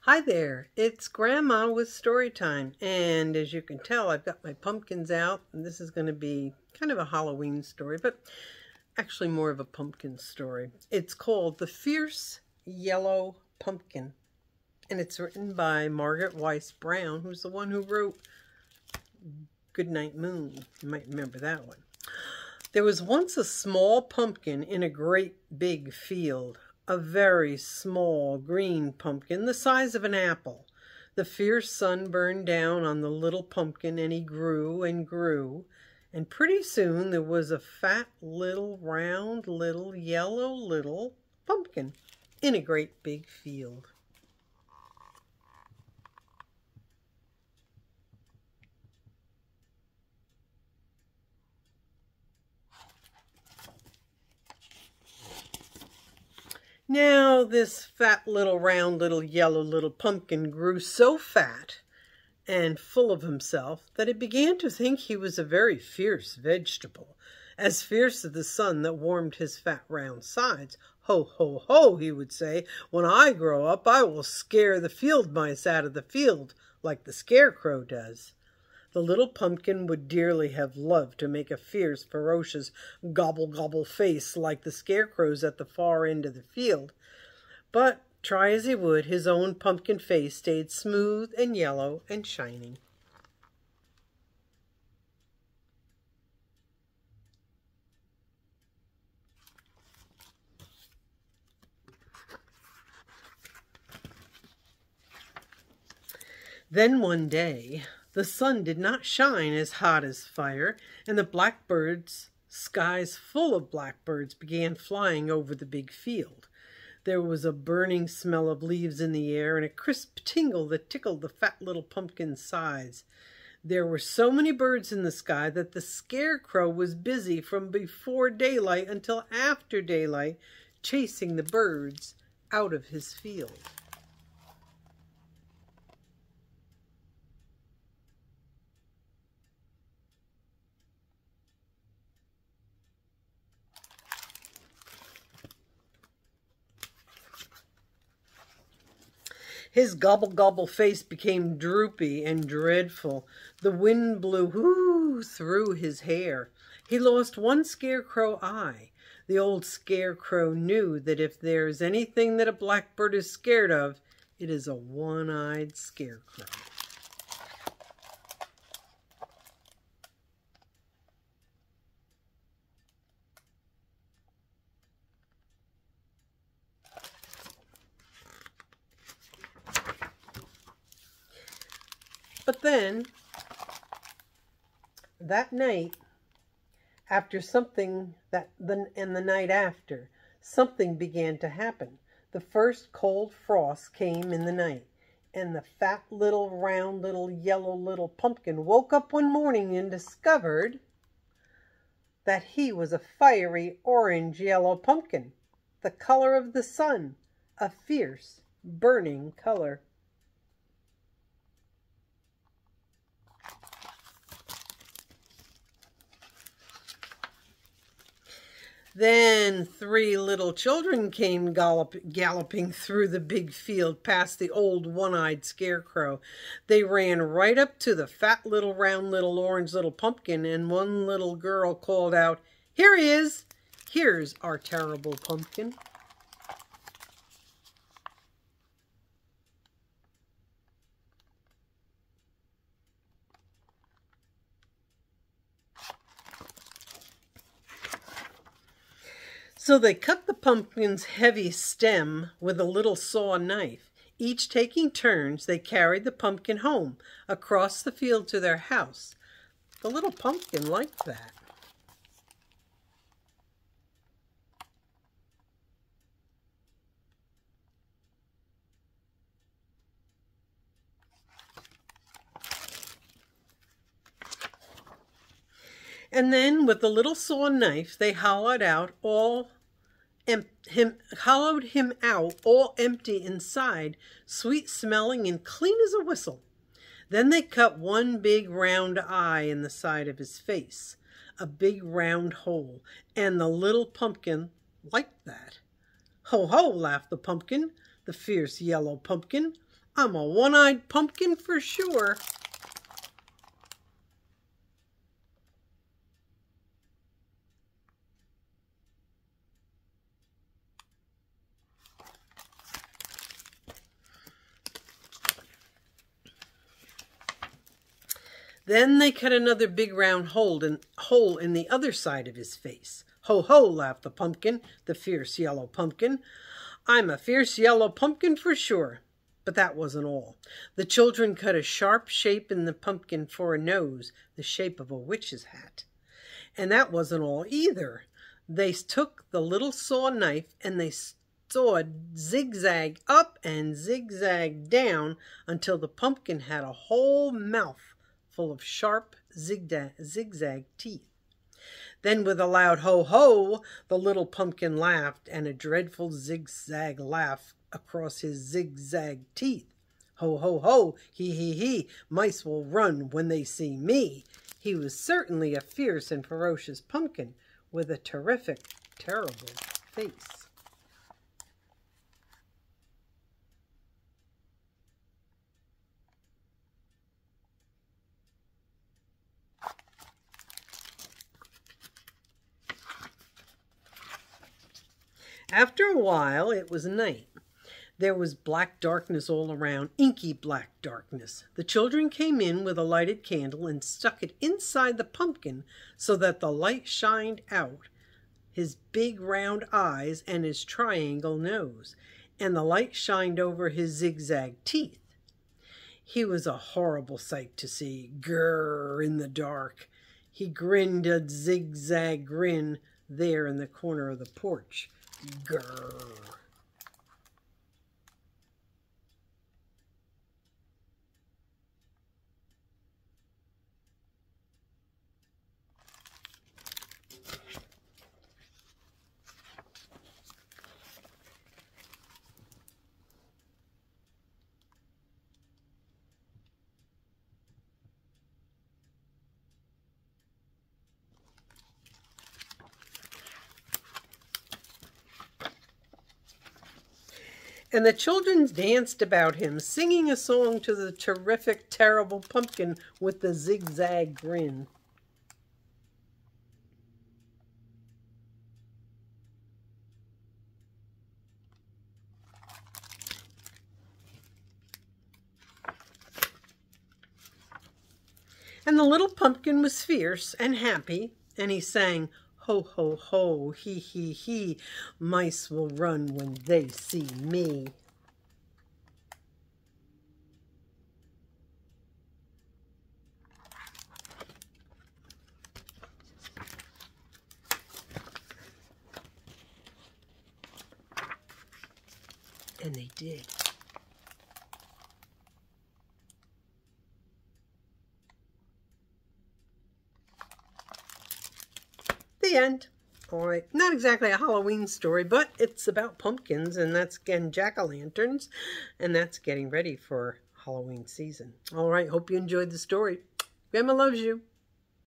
Hi there, it's Grandma with story time, and as you can tell, I've got my pumpkins out, and this is going to be kind of a Halloween story, but actually more of a pumpkin story. It's called The Fierce Yellow Pumpkin, and it's written by Margaret Wise Brown, who's the one who wrote Goodnight Moon. You might remember that one. There was once a small pumpkin in a great big field. A very small green pumpkin, the size of an apple. The fierce sun burned down on the little pumpkin, and he grew and grew. And pretty soon there was a fat little round little yellow little pumpkin in a great big field. Now this fat little round little yellow little pumpkin grew so fat and full of himself that he began to think he was a very fierce vegetable, as fierce as the sun that warmed his fat round sides. Ho, ho, ho, he would say, when I grow up I will scare the field mice out of the field like the scarecrow does. The little pumpkin would dearly have loved to make a fierce, ferocious, gobble-gobble face like the scarecrows at the far end of the field. But, try as he would, his own pumpkin face stayed smooth and yellow and shining. Then one day, the sun did not shine as hot as fire, and the blackbirds, skies full of blackbirds, began flying over the big field. There was a burning smell of leaves in the air and a crisp tingle that tickled the fat little pumpkin's sides. There were so many birds in the sky that the scarecrow was busy from before daylight until after daylight, chasing the birds out of his field. His gobble-gobble face became droopy and dreadful. The wind blew whoo through his hair. He lost one scarecrow eye. The old scarecrow knew that if there's anything that a blackbird is scared of, it is a one-eyed scarecrow. But then, that night, and the night after, something began to happen. The first cold frost came in the night, and the fat little round little yellow little pumpkin woke up one morning and discovered that he was a fiery orange yellow pumpkin, the color of the sun, a fierce, burning color. Then 3 little children came galloping through the big field past the old one-eyed scarecrow. They ran right up to the fat little round little orange little pumpkin, and one little girl called out, "Here he is! Here's our terrible pumpkin." So they cut the pumpkin's heavy stem with a little saw knife. Each taking turns, they carried the pumpkin home, across the field to their house. The little pumpkin liked that. And then with the little saw knife, they hollowed him out all empty inside, sweet smelling and clean as a whistle. Then they cut one big round eye in the side of his face, a big round hole, and the little pumpkin liked that. "Ho, ho," laughed the pumpkin, the fierce yellow pumpkin. I'm a one-eyed pumpkin for sure. Then they cut another big round hole in the other side of his face. Ho, ho, laughed the pumpkin, the fierce yellow pumpkin. I'm a fierce yellow pumpkin for sure. But that wasn't all. The children cut a sharp shape in the pumpkin for a nose, the shape of a witch's hat. And that wasn't all either. They took the little saw knife and they sawed zigzag up and zigzag down until the pumpkin had a whole mouth full of sharp zigzag teeth. Then with a loud ho-ho, the little pumpkin laughed, and a dreadful zigzag laugh across his zigzag teeth. Ho, ho, ho, he, mice will run when they see me. He was certainly a fierce and ferocious pumpkin with a terrific, terrible face. After a while, it was night. There was black darkness all around, inky black darkness. The children came in with a lighted candle and stuck it inside the pumpkin so that the light shined out his big round eyes and his triangle nose, and the light shined over his zigzag teeth. He was a horrible sight to see, grrr, in the dark. He grinned a zigzag grin there in the corner of the porch. Grrr. And the children danced about him, singing a song to the terrific, terrible pumpkin with the zigzag grin. And the little pumpkin was fierce and happy, and he sang, ho, ho, ho, he, mice will run when they see me. And they did. The end. All right, not exactly a Halloween story, but it's about pumpkins, and that's again jack-o'-lanterns, and that's getting ready for Halloween season. All right, hope you enjoyed the story. Grandma loves you.